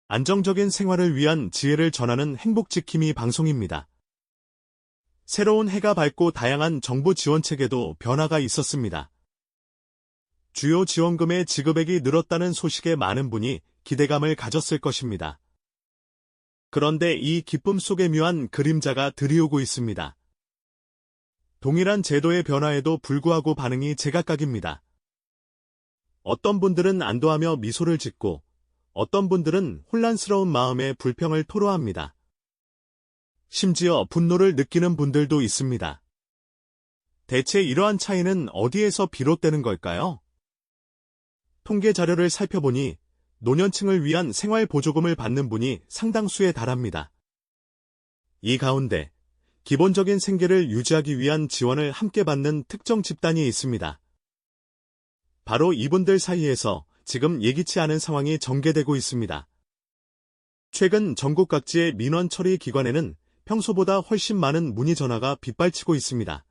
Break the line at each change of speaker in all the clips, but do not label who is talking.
안정적인 생활을 위한 지혜를 전하는 행복지킴이 방송입니다. 새로운 해가 밝고 다양한 정부 지원책에도 변화가 있었습니다. 주요 지원금의 지급액이 늘었다는 소식에 많은 분이 기대감을 가졌을 것입니다. 그런데 이 기쁨 속에 묘한 그림자가 들이오고 있습니다. 동일한 제도의 변화에도 불구하고 반응이 제각각입니다. 어떤 분들은 안도하며 미소를 짓고 어떤 분들은 혼란스러운 마음에 불평을 토로합니다. 심지어 분노를 느끼는 분들도 있습니다. 대체 이러한 차이는 어디에서 비롯되는 걸까요? 통계 자료를 살펴보니 노년층을 위한 생활보조금을 받는 분이 상당수에 달합니다. 이 가운데 기본적인 생계를 유지하기 위한 지원을 함께 받는 특정 집단이 있습니다. 바로 이분들 사이에서 지금 예기치 않은 상황이 전개되고 있습니다. 최근 전국 각지의 민원 처리 기관에는 평소보다 훨씬 많은 문의 전화가 빗발치고 있습니다.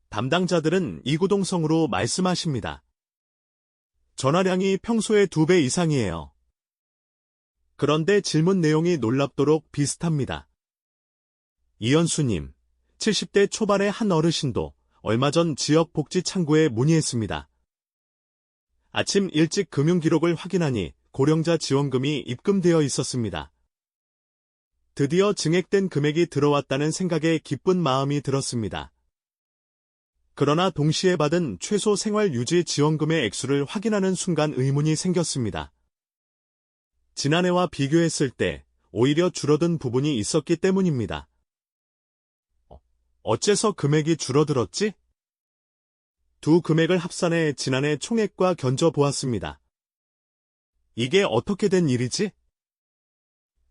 담당자들은 이구동성으로 말씀하십니다. 전화량이 평소의 2배 이상이에요. 그런데 질문 내용이 놀랍도록 비슷합니다. 이현수님, 70대 초반의 한 어르신도 얼마 전 지역복지창구에 문의했습니다. 아침 일찍 금융기록을 확인하니 고령자 지원금이 입금되어 있었습니다. 드디어 증액된 금액이 들어왔다는 생각에 기쁜 마음이 들었습니다. 그러나 동시에 받은 최소 생활유지 지원금의 액수를 확인하는 순간 의문이 생겼습니다. 지난해와 비교했을 때 오히려 줄어든 부분이 있었기 때문입니다. 어째서 금액이 줄어들었지? 두 금액을 합산해 지난해 총액과 견져보았습니다. 이게 어떻게 된 일이지?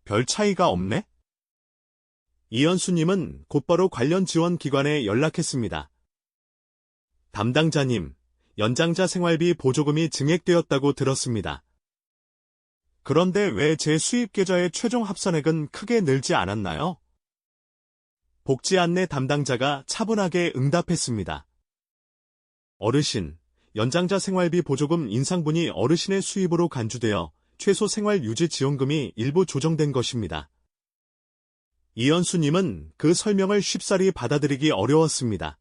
별 차이가 없네? 이현수님은 곧바로 관련 지원기관에 연락했습니다. 담당자님, 연장자 생활비 보조금이 증액되었다고 들었습니다. 그런데 왜 제 수입 계좌의 최종 합산액은 크게 늘지 않았나요? 복지 안내 담당자가 차분하게 응답했습니다. 어르신, 연장자 생활비 보조금 인상분이 어르신의 수입으로 간주되어 최소 생활유지 지원금이 일부 조정된 것입니다. 이현수님은 그 설명을 쉽사리 받아들이기 어려웠습니다.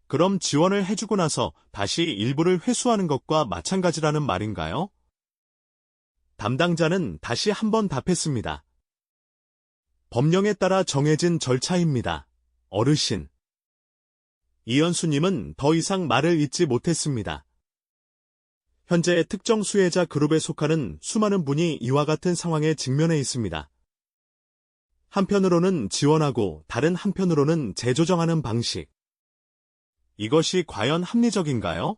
그럼 지원을 해주고 나서 다시 일부를 회수하는 것과 마찬가지라는 말인가요? 담당자는 다시 한번 답했습니다. 법령에 따라 정해진 절차입니다. 어르신. 이현수님은 더 이상 말을 잇지 못했습니다. 현재 특정 수혜자 그룹에 속하는 수많은 분이 이와 같은 상황에 직면해 있습니다. 한편으로는 지원하고 다른 한편으로는 재조정하는 방식. 이것이 과연 합리적인가요?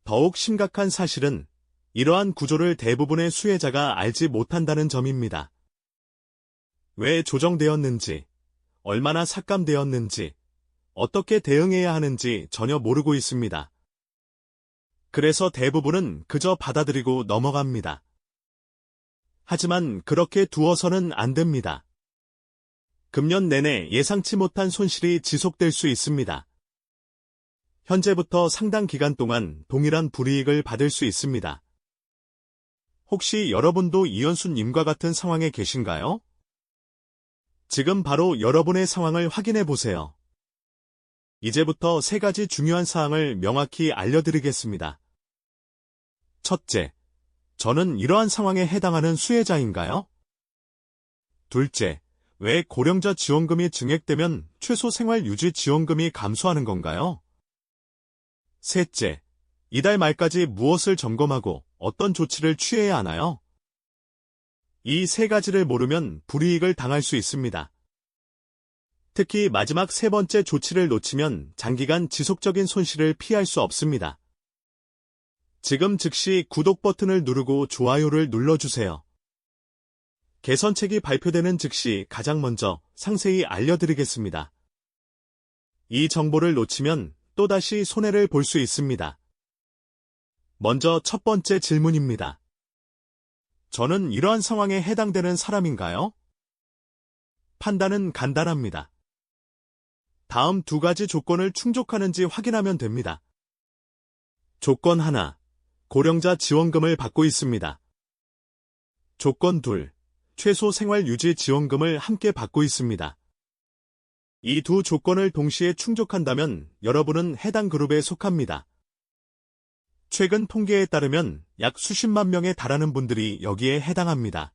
더욱 심각한 사실은 이러한 구조를 대부분의 수혜자가 알지 못한다는 점입니다. 왜 조정되었는지, 얼마나 삭감되었는지, 어떻게 대응해야 하는지 전혀 모르고 있습니다. 그래서 대부분은 그저 받아들이고 넘어갑니다. 하지만 그렇게 두어서는 안 됩니다. 금년 내내 예상치 못한 손실이 지속될 수 있습니다. 현재부터 상당 기간 동안 동일한 불이익을 받을 수 있습니다. 혹시 여러분도 이현수님과 같은 상황에 계신가요? 지금 바로 여러분의 상황을 확인해 보세요. 이제부터 3가지 중요한 사항을 명확히 알려드리겠습니다. 첫째, 저는 이러한 상황에 해당하는 수혜자인가요? 둘째, 왜 고령자 지원금이 증액되면 최소 생활유지 지원금이 감소하는 건가요? 셋째, 이달 말까지 무엇을 점검하고 어떤 조치를 취해야 하나요? 이 3가지를 모르면 불이익을 당할 수 있습니다. 특히 마지막 3번째 조치를 놓치면 장기간 지속적인 손실을 피할 수 없습니다. 지금 즉시 구독 버튼을 누르고 좋아요를 눌러주세요. 개선책이 발표되는 즉시 가장 먼저 상세히 알려드리겠습니다. 이 정보를 놓치면 또다시 손해를 볼 수 있습니다. 먼저 첫 번째 질문입니다. 저는 이러한 상황에 해당되는 사람인가요? 판단은 간단합니다. 다음 2가지 조건을 충족하는지 확인하면 됩니다. 조건 하나, 고령자 지원금을 받고 있습니다. 조건 둘, 최소 생활유지 지원금을 함께 받고 있습니다. 이 두 조건을 동시에 충족한다면 여러분은 해당 그룹에 속합니다. 최근 통계에 따르면 약 수십만 명에 달하는 분들이 여기에 해당합니다.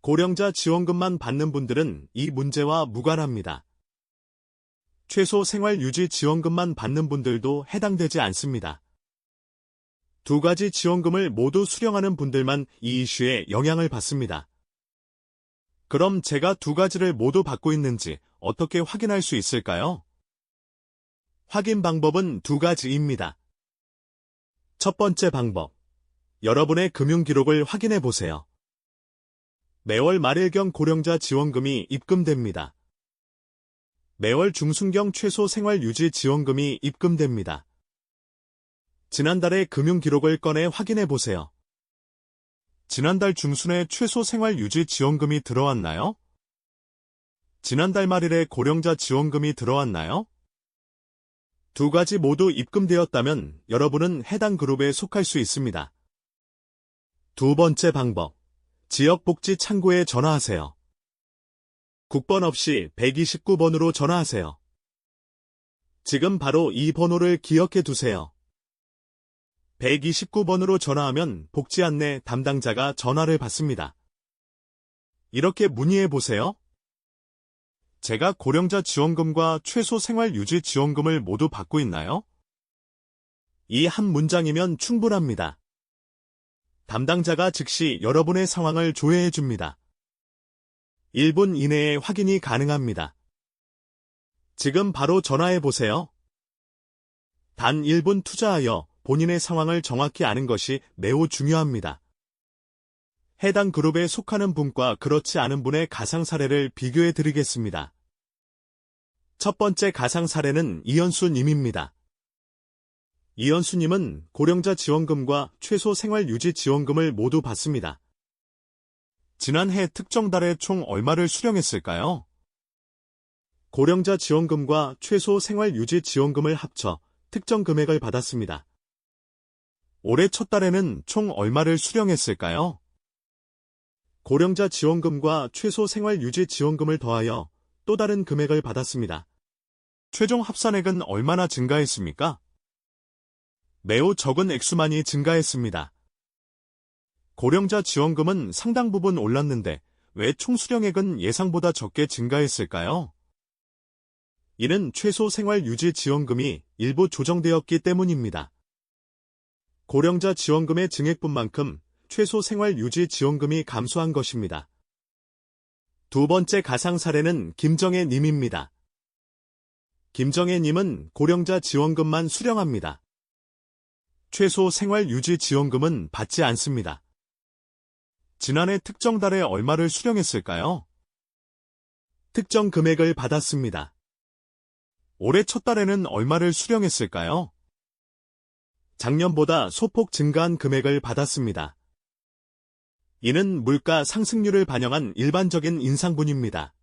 고령자 지원금만 받는 분들은 이 문제와 무관합니다. 최소 생활유지 지원금만 받는 분들도 해당되지 않습니다. 두 가지 지원금을 모두 수령하는 분들만 이 이슈에 영향을 받습니다. 그럼 제가 두 가지를 모두 받고 있는지 어떻게 확인할 수 있을까요? 확인 방법은 두 가지입니다. 첫 번째 방법, 여러분의 금융기록을 확인해 보세요. 매월 말일경 고령자 지원금이 입금됩니다. 매월 중순경 최소 생활유지 지원금이 입금됩니다. 지난달의 금융기록을 꺼내 확인해 보세요. 지난달 중순에 최소 생활유지 지원금이 들어왔나요? 지난달 말일에 고령자 지원금이 들어왔나요? 두 가지 모두 입금되었다면 여러분은 해당 그룹에 속할 수 있습니다. 두 번째 방법, 지역복지창구에 전화하세요. 국번 없이 129번으로 전화하세요. 지금 바로 이 번호를 기억해 두세요. 129번으로 전화하면 복지 안내 담당자가 전화를 받습니다. 이렇게 문의해 보세요. 제가 고령자 지원금과 최소 생활유지 지원금을 모두 받고 있나요? 이 한 문장이면 충분합니다. 담당자가 즉시 여러분의 상황을 조회해 줍니다. 1분 이내에 확인이 가능합니다. 지금 바로 전화해 보세요. 단 1분 투자하여 본인의 상황을 정확히 아는 것이 매우 중요합니다. 해당 그룹에 속하는 분과 그렇지 않은 분의 가상 사례를 비교해 드리겠습니다. 첫 번째 가상 사례는 이현수 님입니다. 이현수 님은 고령자 지원금과 최소 생활유지 지원금을 모두 받습니다. 지난해 특정 달에 총 얼마를 수령했을까요? 고령자 지원금과 최소 생활유지 지원금을 합쳐 특정 금액을 받았습니다. 올해 첫 달에는 총 얼마를 수령했을까요? 고령자 지원금과 최소 생활유지 지원금을 더하여 또 다른 금액을 받았습니다. 최종 합산액은 얼마나 증가했습니까? 매우 적은 액수만이 증가했습니다. 고령자 지원금은 상당 부분 올랐는데 왜 총수령액은 예상보다 적게 증가했을까요? 이는 최소 생활유지 지원금이 일부 조정되었기 때문입니다. 고령자 지원금의 증액분만큼 최소 생활유지 지원금이 감소한 것입니다. 두 번째 가상 사례는 김정혜 님입니다. 김정혜 님은 고령자 지원금만 수령합니다. 최소 생활유지 지원금은 받지 않습니다. 지난해 특정 달에 얼마를 수령했을까요? 특정 금액을 받았습니다. 올해 첫 달에는 얼마를 수령했을까요? 작년보다 소폭 증가한 금액을 받았습니다. 이는 물가 상승률을 반영한 일반적인 인상분입니다.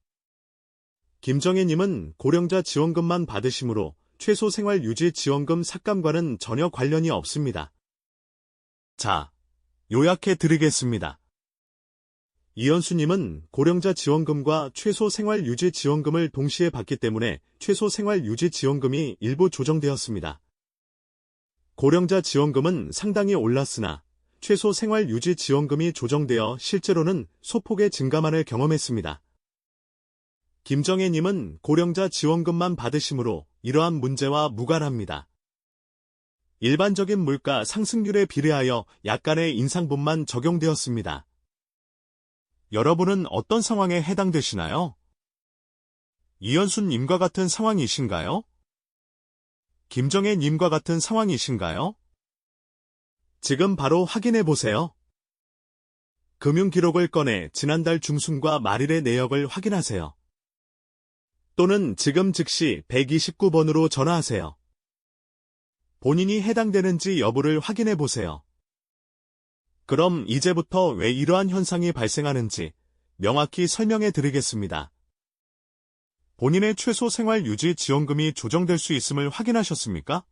김정혜 님은 고령자 지원금만 받으시므로 최소 생활유지 지원금 삭감과는 전혀 관련이 없습니다. 자, 요약해 드리겠습니다. 이현수 님은 고령자 지원금과 최소 생활유지 지원금을 동시에 받기 때문에 최소 생활유지 지원금이 일부 조정되었습니다. 고령자 지원금은 상당히 올랐으나 최소 생활유지 지원금이 조정되어 실제로는 소폭의 증가만을 경험했습니다. 김정혜 님은 고령자 지원금만 받으시므로 이러한 문제와 무관합니다. 일반적인 물가 상승률에 비례하여 약간의 인상분만 적용되었습니다. 여러분은 어떤 상황에 해당되시나요? 이현수 님과 같은 상황이신가요? 김정혜 님과 같은 상황이신가요? 지금 바로 확인해 보세요. 금융기록을 꺼내 지난달 중순과 말일의 내역을 확인하세요. 또는 지금 즉시 129번으로 전화하세요. 본인이 해당되는지 여부를 확인해 보세요. 그럼 이제부터 왜 이러한 현상이 발생하는지 명확히 설명해 드리겠습니다. 본인의 최소 생활유지 지원금이 조정될 수 있음을 확인하셨습니까?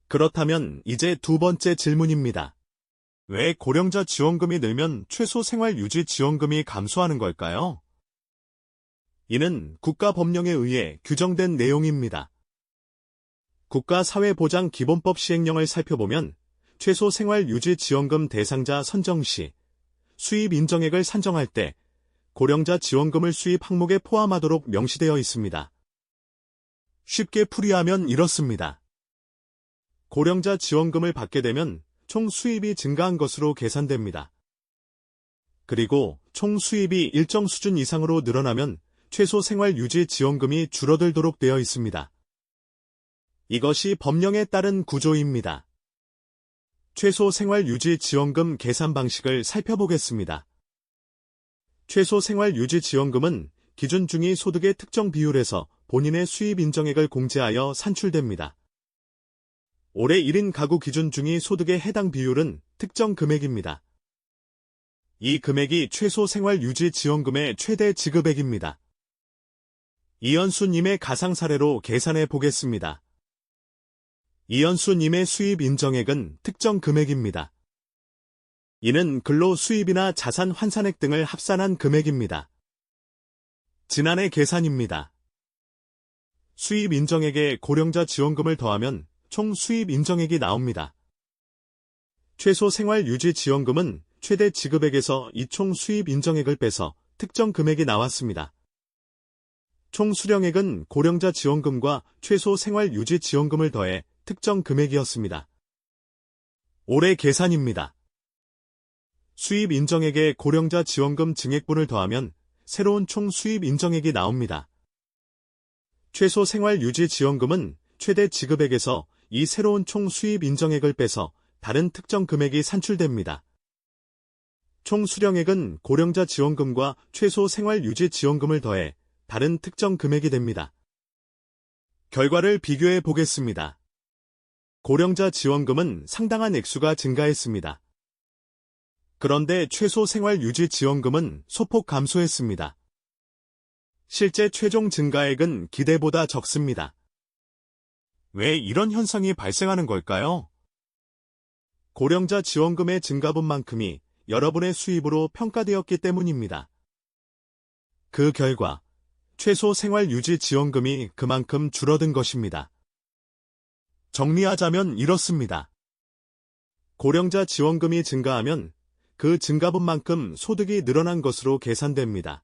그렇다면 이제 두 번째 질문입니다. 왜 고령자 지원금이 늘면 최소 생활유지 지원금이 감소하는 걸까요? 이는 국가법령에 의해 규정된 내용입니다. 국가사회보장기본법 시행령을 살펴보면 최소 생활유지 지원금 대상자 선정 시 수입 인정액을 산정할 때 고령자 지원금을 수입 항목에 포함하도록 명시되어 있습니다. 쉽게 풀이하면 이렇습니다. 고령자 지원금을 받게 되면 총 수입이 증가한 것으로 계산됩니다. 그리고 총 수입이 일정 수준 이상으로 늘어나면 최소 생활유지 지원금이 줄어들도록 되어 있습니다. 이것이 법령에 따른 구조입니다. 최소 생활유지 지원금 계산 방식을 살펴보겠습니다. 최소 생활유지 지원금은 기준 중위 소득의 특정 비율에서 본인의 수입 인정액을 공제하여 산출됩니다. 올해 1인 가구 기준 중위 소득의 해당 비율은 특정 금액입니다. 이 금액이 최소 생활유지 지원금의 최대 지급액입니다. 이연수님의 가상 사례로 계산해 보겠습니다. 이연수님의 수입 인정액은 특정 금액입니다. 이는 근로 수입이나 자산 환산액 등을 합산한 금액입니다. 지난해 계산입니다. 수입 인정액에 고령자 지원금을 더하면 총 수입 인정액이 나옵니다. 최소 생활유지 지원금은 최대 지급액에서 이 총 수입 인정액을 빼서 특정 금액이 나왔습니다. 총 수령액은 고령자 지원금과 최소 생활유지 지원금을 더해 특정 금액이었습니다. 올해 계산입니다. 수입 인정액에 고령자 지원금 증액분을 더하면 새로운 총 수입 인정액이 나옵니다. 최소 생활유지 지원금은 최대 지급액에서 이 새로운 총 수입 인정액을 빼서 다른 특정 금액이 산출됩니다. 총 수령액은 고령자 지원금과 최소 생활유지 지원금을 더해 다른 특정 금액이 됩니다. 결과를 비교해 보겠습니다. 고령자 지원금은 상당한 액수가 증가했습니다. 그런데 최소 생활유지 지원금은 소폭 감소했습니다. 실제 최종 증가액은 기대보다 적습니다. 왜 이런 현상이 발생하는 걸까요? 고령자 지원금의 증가분만큼이 여러분의 수입으로 평가되었기 때문입니다. 그 결과 최소 생활유지 지원금이 그만큼 줄어든 것입니다. 정리하자면 이렇습니다. 고령자 지원금이 증가하면 그 증가분만큼 소득이 늘어난 것으로 계산됩니다.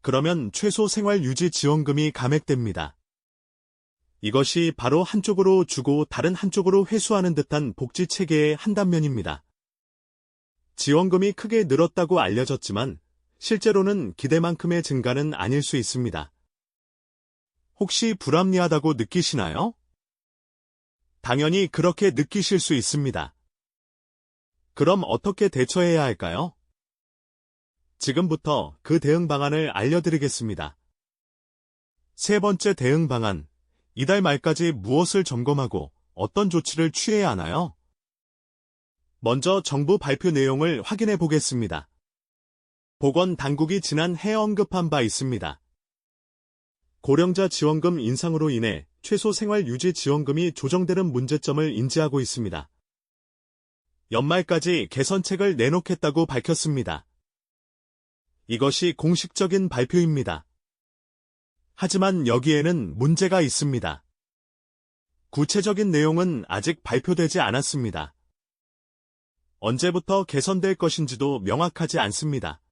그러면 최소 생활유지 지원금이 감액됩니다. 이것이 바로 한쪽으로 주고 다른 한쪽으로 회수하는 듯한 복지체계의 한 단면입니다. 지원금이 크게 늘었다고 알려졌지만 실제로는 기대만큼의 증가는 아닐 수 있습니다. 혹시 불합리하다고 느끼시나요? 당연히 그렇게 느끼실 수 있습니다. 그럼 어떻게 대처해야 할까요? 지금부터 그 대응 방안을 알려드리겠습니다. 세 번째 대응 방안, 이달 말까지 무엇을 점검하고 어떤 조치를 취해야 하나요? 먼저 정부 발표 내용을 확인해 보겠습니다. 보건당국이 지난해 언급한 바 있습니다. 고령자 지원금 인상으로 인해 최소 생활유지 지원금이 조정되는 문제점을 인지하고 있습니다. 연말까지 개선책을 내놓겠다고 밝혔습니다. 이것이 공식적인 발표입니다. 하지만 여기에는 문제가 있습니다. 구체적인 내용은 아직 발표되지 않았습니다. 언제부터 개선될 것인지도 명확하지 않습니다.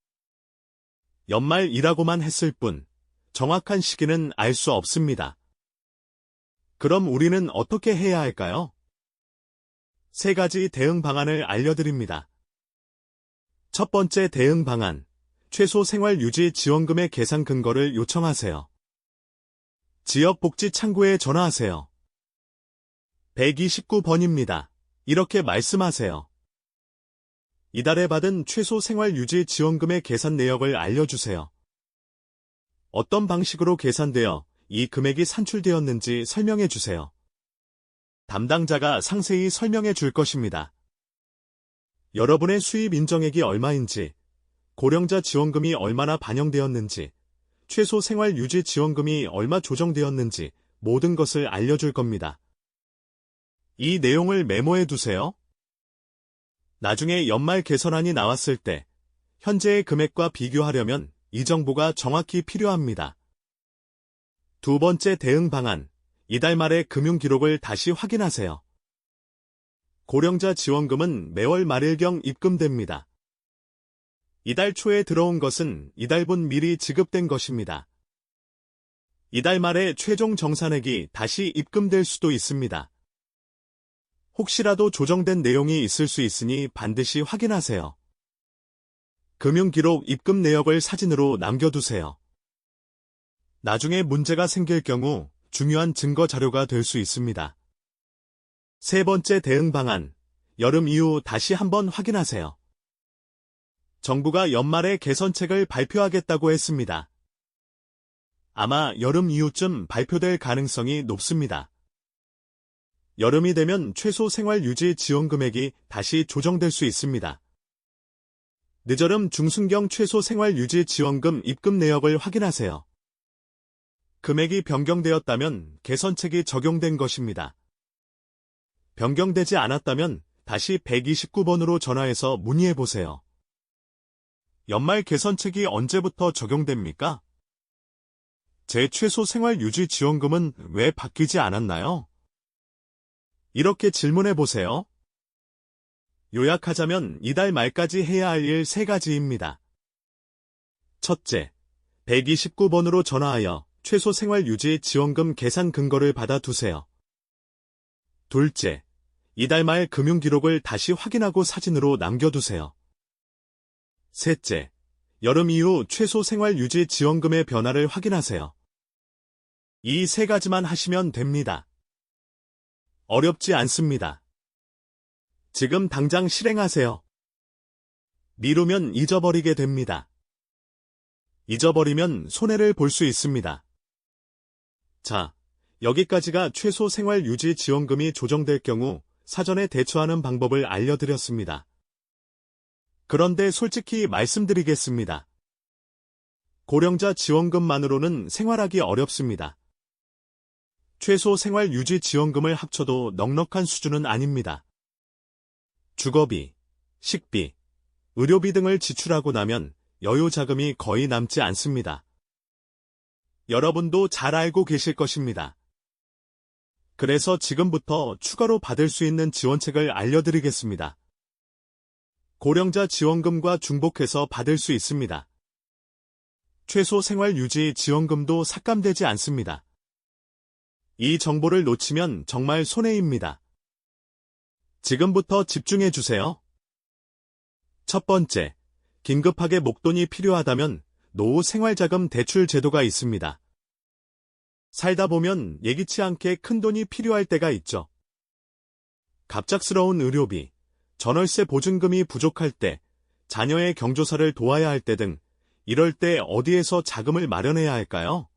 연말이라고만 했을 뿐 정확한 시기는 알 수 없습니다. 그럼 우리는 어떻게 해야 할까요? 세 가지 대응 방안을 알려드립니다. 첫 번째 대응 방안, 최소 생활유지 지원금의 계산 근거를 요청하세요. 지역복지창구에 전화하세요. 129번입니다. 이렇게 말씀하세요. 이달에 받은 최소 생활유지 지원금의 계산 내역을 알려주세요. 어떤 방식으로 계산되어 이 금액이 산출되었는지 설명해 주세요. 담당자가 상세히 설명해 줄 것입니다. 여러분의 수입 인정액이 얼마인지, 고령자 지원금이 얼마나 반영되었는지, 최소 생활유지 지원금이 얼마 조정되었는지 모든 것을 알려줄 겁니다. 이 내용을 메모해 두세요. 나중에 연말 개선안이 나왔을 때 현재의 금액과 비교하려면 이 정보가 정확히 필요합니다. 두 번째 대응 방안, 이달 말에 금융 기록을 다시 확인하세요. 고령자 지원금은 매월 말일경 입금됩니다. 이달 초에 들어온 것은 이달분 미리 지급된 것입니다. 이달 말에 최종 정산액이 다시 입금될 수도 있습니다. 혹시라도 조정된 내용이 있을 수 있으니 반드시 확인하세요. 금융기록 입금 내역을 사진으로 남겨두세요. 나중에 문제가 생길 경우 중요한 증거 자료가 될 수 있습니다. 세 번째 대응 방안, 여름 이후 다시 한번 확인하세요. 정부가 연말에 개선책을 발표하겠다고 했습니다. 아마 여름 이후쯤 발표될 가능성이 높습니다. 여름이 되면 최소 생활유지 지원 금액이 다시 조정될 수 있습니다. 늦여름 중순경 최소 생활유지 지원금 입금 내역을 확인하세요. 금액이 변경되었다면 개선책이 적용된 것입니다. 변경되지 않았다면 다시 129번으로 전화해서 문의해보세요. 연말 개선책이 언제부터 적용됩니까? 제 최소 생활유지 지원금은 왜 바뀌지 않았나요? 이렇게 질문해보세요. 요약하자면 이달 말까지 해야 할 일 3가지입니다. 첫째, 129번으로 전화하여 최소 생활유지 지원금 계산 근거를 받아두세요. 둘째, 이달 말 금융기록을 다시 확인하고 사진으로 남겨두세요. 셋째, 여름 이후 최소 생활유지 지원금의 변화를 확인하세요. 이 3가지만 하시면 됩니다. 어렵지 않습니다. 지금 당장 실행하세요. 미루면 잊어버리게 됩니다. 잊어버리면 손해를 볼 수 있습니다. 자, 여기까지가 최소 생활유지 지원금이 조정될 경우 사전에 대처하는 방법을 알려드렸습니다. 그런데 솔직히 말씀드리겠습니다. 고령자 지원금만으로는 생활하기 어렵습니다. 최소 생활유지 지원금을 합쳐도 넉넉한 수준은 아닙니다. 주거비, 식비, 의료비 등을 지출하고 나면 여유 자금이 거의 남지 않습니다. 여러분도 잘 알고 계실 것입니다. 그래서 지금부터 추가로 받을 수 있는 지원책을 알려드리겠습니다. 고령자 지원금과 중복해서 받을 수 있습니다. 최소 생활유지 지원금도 삭감되지 않습니다. 이 정보를 놓치면 정말 손해입니다. 지금부터 집중해 주세요. 첫 번째, 긴급하게 목돈이 필요하다면 노후 생활자금 대출 제도가 있습니다. 살다 보면 예기치 않게 큰돈이 필요할 때가 있죠. 갑작스러운 의료비, 전월세 보증금이 부족할 때, 자녀의 경조사를 도와야 할 때 등 이럴 때 어디에서 자금을 마련해야 할까요?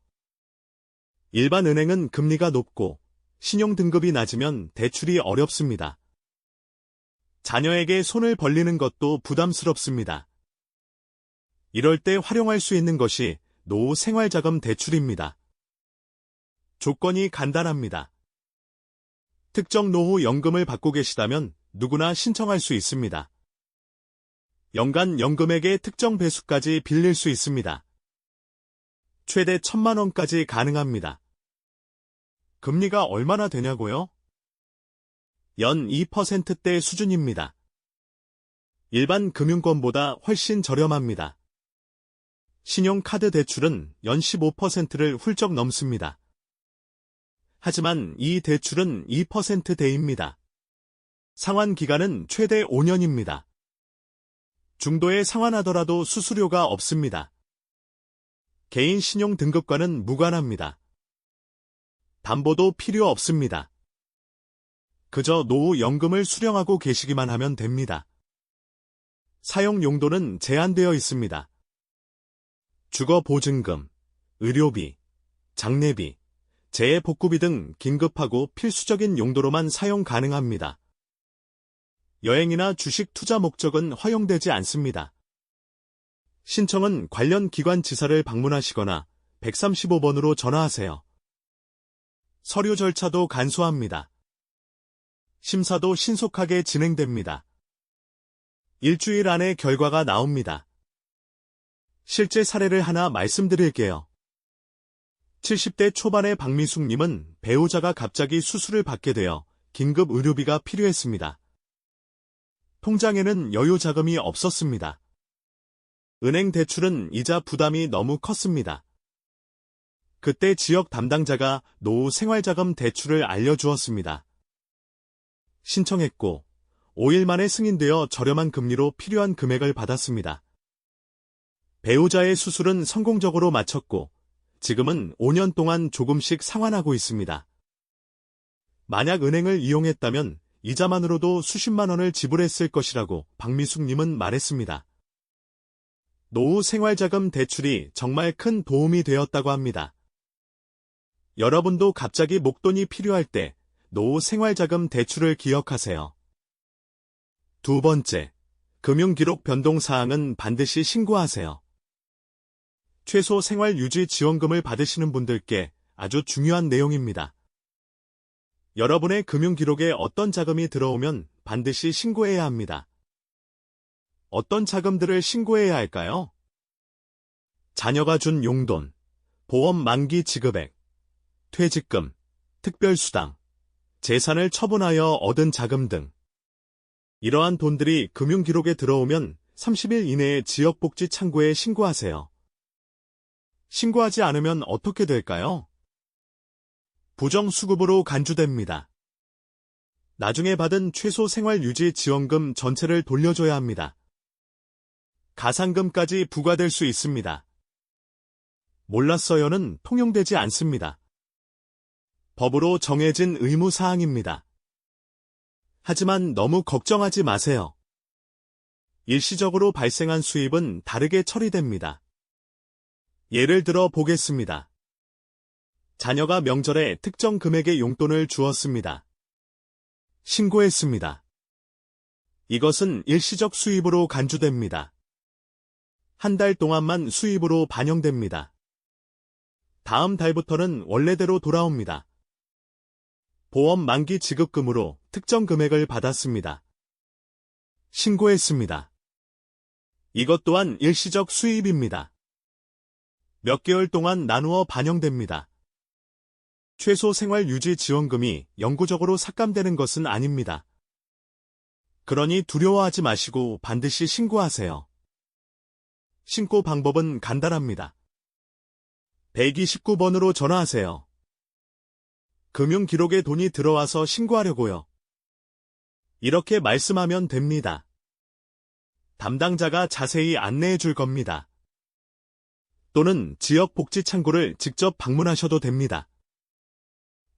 일반 은행은 금리가 높고 신용등급이 낮으면 대출이 어렵습니다. 자녀에게 손을 벌리는 것도 부담스럽습니다. 이럴 때 활용할 수 있는 것이 노후 생활자금 대출입니다. 조건이 간단합니다. 특정 노후 연금을 받고 계시다면 누구나 신청할 수 있습니다. 연간 연금액의 특정 배수까지 빌릴 수 있습니다. 최대 1,000만 원까지 가능합니다. 금리가 얼마나 되냐고요? 연 2%대 수준입니다. 일반 금융권보다 훨씬 저렴합니다. 신용카드 대출은 연 15%를 훌쩍 넘습니다. 하지만 이 대출은 2%대입니다. 상환 기간은 최대 5년입니다. 중도에 상환하더라도 수수료가 없습니다. 개인 신용 등급과는 무관합니다. 담보도 필요 없습니다. 그저 노후 연금을 수령하고 계시기만 하면 됩니다. 사용 용도는 제한되어 있습니다. 주거보증금, 의료비, 장례비, 재해복구비 등 긴급하고 필수적인 용도로만 사용 가능합니다. 여행이나 주식 투자 목적은 허용되지 않습니다. 신청은 관련 기관 지사를 방문하시거나 135번으로 전화하세요. 서류 절차도 간소합니다. 심사도 신속하게 진행됩니다. 일주일 안에 결과가 나옵니다. 실제 사례를 하나 말씀드릴게요. 70대 초반의 박미숙님은 배우자가 갑자기 수술을 받게 되어 긴급 의료비가 필요했습니다. 통장에는 여유 자금이 없었습니다. 은행 대출은 이자 부담이 너무 컸습니다. 그때 지역 담당자가 노후 생활자금 대출을 알려주었습니다. 신청했고 5일 만에 승인되어 저렴한 금리로 필요한 금액을 받았습니다. 배우자의 수술은 성공적으로 마쳤고 지금은 5년 동안 조금씩 상환하고 있습니다. 만약 은행을 이용했다면 이자만으로도 수십만 원을 지불했을 것이라고 박미숙님은 말했습니다. 노후 생활자금 대출이 정말 큰 도움이 되었다고 합니다. 여러분도 갑자기 목돈이 필요할 때 노후 생활자금 대출을 기억하세요. 두 번째, 금융기록 변동사항은 반드시 신고하세요. 최소 생활유지지원금을 받으시는 분들께 아주 중요한 내용입니다. 여러분의 금융기록에 어떤 자금이 들어오면 반드시 신고해야 합니다. 어떤 자금들을 신고해야 할까요? 자녀가 준 용돈, 보험 만기 지급액, 퇴직금, 특별수당, 재산을 처분하여 얻은 자금 등 이러한 돈들이 금융기록에 들어오면 30일 이내에 지역복지창구에 신고하세요. 신고하지 않으면 어떻게 될까요? 부정수급으로 간주됩니다. 나중에 받은 최소 생활유지지원금 전체를 돌려줘야 합니다. 가산금까지 부과될 수 있습니다. 몰랐어요는 통용되지 않습니다. 법으로 정해진 의무사항입니다. 하지만 너무 걱정하지 마세요. 일시적으로 발생한 수입은 다르게 처리됩니다. 예를 들어 보겠습니다. 자녀가 명절에 특정 금액의 용돈을 주었습니다. 신고했습니다. 이것은 일시적 수입으로 간주됩니다. 한 달 동안만 수입으로 반영됩니다. 다음 달부터는 원래대로 돌아옵니다. 보험 만기 지급금으로 특정 금액을 받았습니다. 신고했습니다. 이것 또한 일시적 수입입니다. 몇 개월 동안 나누어 반영됩니다. 최소 생활유지지원금이 영구적으로 삭감되는 것은 아닙니다. 그러니 두려워하지 마시고 반드시 신고하세요. 신고 방법은 간단합니다. 129번으로 전화하세요. 금융기록에 돈이 들어와서 신고하려고요. 이렇게 말씀하면 됩니다. 담당자가 자세히 안내해 줄 겁니다. 또는 지역복지창구를 직접 방문하셔도 됩니다.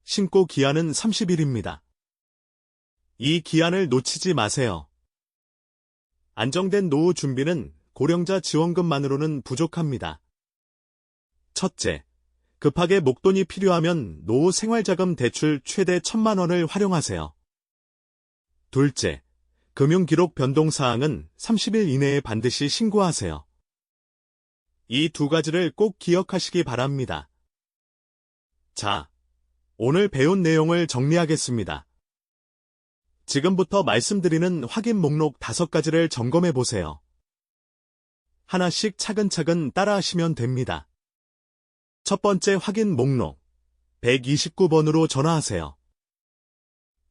신고 기한은 30일입니다. 이 기한을 놓치지 마세요. 안정된 노후 준비는 고령자 지원금만으로는 부족합니다. 첫째, 급하게 목돈이 필요하면 노후 생활자금 대출 최대 1,000만 원을 활용하세요. 둘째, 금융기록 변동사항은 30일 이내에 반드시 신고하세요. 이 두 가지를 꼭 기억하시기 바랍니다. 자, 오늘 배운 내용을 정리하겠습니다. 지금부터 말씀드리는 확인 목록 5가지를 점검해 보세요. 하나씩 차근차근 따라하시면 됩니다. 첫 번째 확인 목록 129번으로 전화하세요.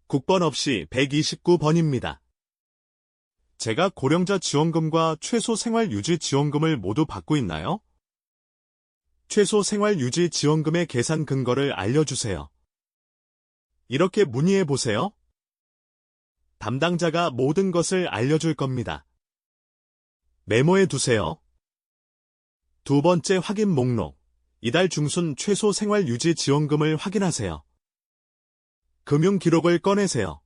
국번 없이 129번입니다. 제가 고령자 지원금과 최소 생활유지 지원금을 모두 받고 있나요? 최소 생활유지 지원금의 계산 근거를 알려주세요. 이렇게 문의해 보세요. 담당자가 모든 것을 알려줄 겁니다. 메모해 두세요. 두 번째 확인 목록. 이달 중순 최소 생활유지 지원금을 확인하세요. 금융기록을 꺼내세요.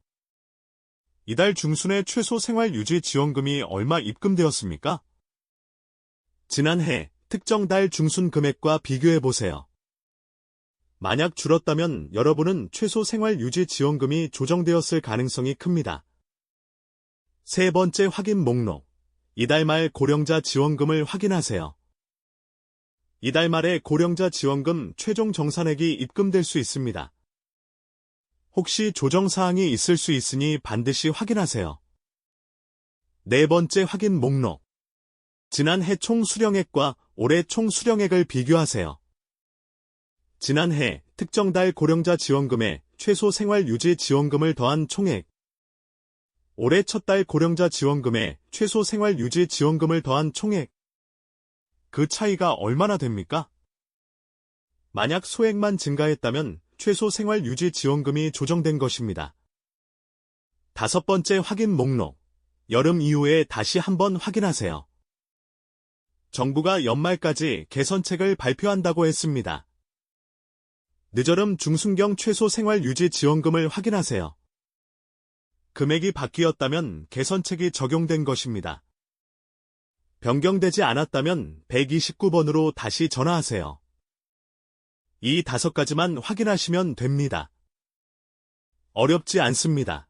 이달 중순에 최소 생활유지 지원금이 얼마 입금되었습니까? 지난해 특정 달 중순 금액과 비교해 보세요. 만약 줄었다면 여러분은 최소 생활유지 지원금이 조정되었을 가능성이 큽니다. 세 번째 확인 목록. 이달 말 고령자 지원금을 확인하세요. 이달 말에 고령자 지원금 최종 정산액이 입금될 수 있습니다. 혹시 조정사항이 있을 수 있으니 반드시 확인하세요. 네 번째 확인 목록. 지난해 총 수령액과 올해 총 수령액을 비교하세요. 지난해 특정 달 고령자 지원금에 최소 생활유지 지원금을 더한 총액. 올해 첫 달 고령자 지원금에 최소 생활유지 지원금을 더한 총액. 그 차이가 얼마나 됩니까? 만약 소액만 증가했다면 최소 생활유지 지원금이 조정된 것입니다. 다섯 번째 확인 목록. 여름 이후에 다시 한번 확인하세요. 정부가 연말까지 개선책을 발표한다고 했습니다. 늦여름 중순경 최소 생활유지 지원금을 확인하세요. 금액이 바뀌었다면 개선책이 적용된 것입니다. 변경되지 않았다면 129번으로 다시 전화하세요. 이 5가지만 확인하시면 됩니다. 어렵지 않습니다.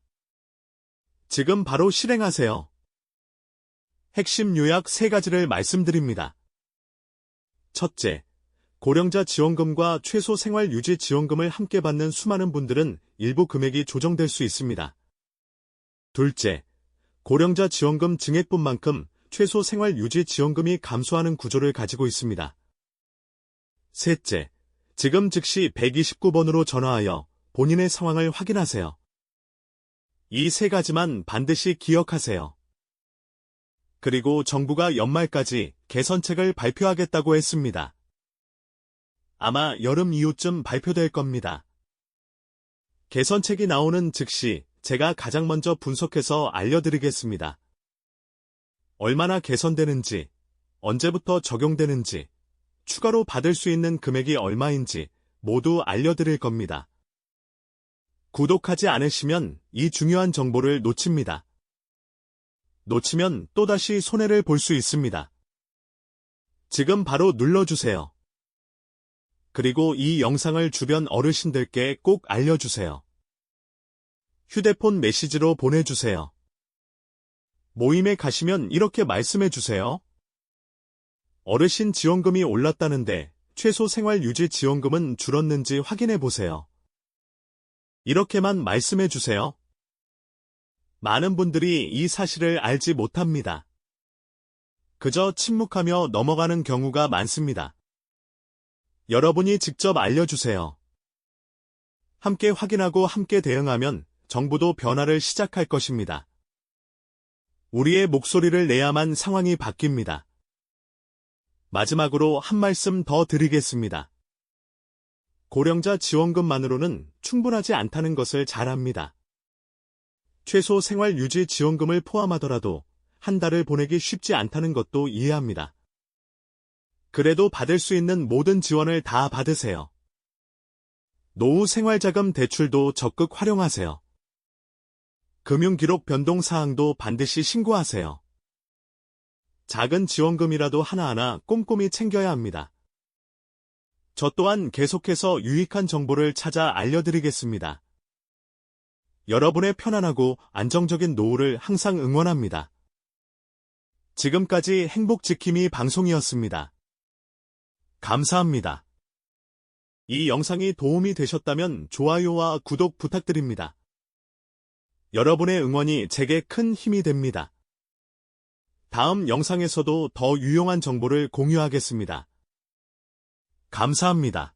지금 바로 실행하세요. 핵심 요약 3가지를 말씀드립니다. 첫째, 고령자 지원금과 최소 생활유지 지원금을 함께 받는 수많은 분들은 일부 금액이 조정될 수 있습니다. 둘째, 고령자 지원금 증액분만큼 최소 생활유지 지원금이 감소하는 구조를 가지고 있습니다. 셋째, 지금 즉시 129번으로 전화하여 본인의 상황을 확인하세요. 이 3가지만 반드시 기억하세요. 그리고 정부가 연말까지 개선책을 발표하겠다고 했습니다. 아마 여름 이후쯤 발표될 겁니다. 개선책이 나오는 즉시 제가 가장 먼저 분석해서 알려드리겠습니다. 얼마나 개선되는지, 언제부터 적용되는지, 추가로 받을 수 있는 금액이 얼마인지 모두 알려드릴 겁니다. 구독하지 않으시면 이 중요한 정보를 놓칩니다. 놓치면 또다시 손해를 볼 수 있습니다. 지금 바로 눌러주세요. 그리고 이 영상을 주변 어르신들께 꼭 알려주세요. 휴대폰 메시지로 보내주세요. 모임에 가시면 이렇게 말씀해주세요. 어르신 지원금이 올랐다는데 최소 생활유지 지원금은 줄었는지 확인해보세요. 이렇게만 말씀해주세요. 많은 분들이 이 사실을 알지 못합니다. 그저 침묵하며 넘어가는 경우가 많습니다. 여러분이 직접 알려주세요. 함께 확인하고 함께 대응하면 정부도 변화를 시작할 것입니다. 우리의 목소리를 내야만 상황이 바뀝니다. 마지막으로 한 말씀 더 드리겠습니다. 고령자 지원금만으로는 충분하지 않다는 것을 잘 압니다. 최소 생활유지 지원금을 포함하더라도 한 달을 보내기 쉽지 않다는 것도 이해합니다. 그래도 받을 수 있는 모든 지원을 다 받으세요. 노후 생활자금 대출도 적극 활용하세요. 금융기록 변동 사항도 반드시 신고하세요. 작은 지원금이라도 하나하나 꼼꼼히 챙겨야 합니다. 저 또한 계속해서 유익한 정보를 찾아 알려드리겠습니다. 여러분의 편안하고 안정적인 노후를 항상 응원합니다. 지금까지 행복지킴이 방송이었습니다. 감사합니다. 이 영상이 도움이 되셨다면 좋아요와 구독 부탁드립니다. 여러분의 응원이 제게 큰 힘이 됩니다. 다음 영상에서도 더 유용한 정보를 공유하겠습니다. 감사합니다.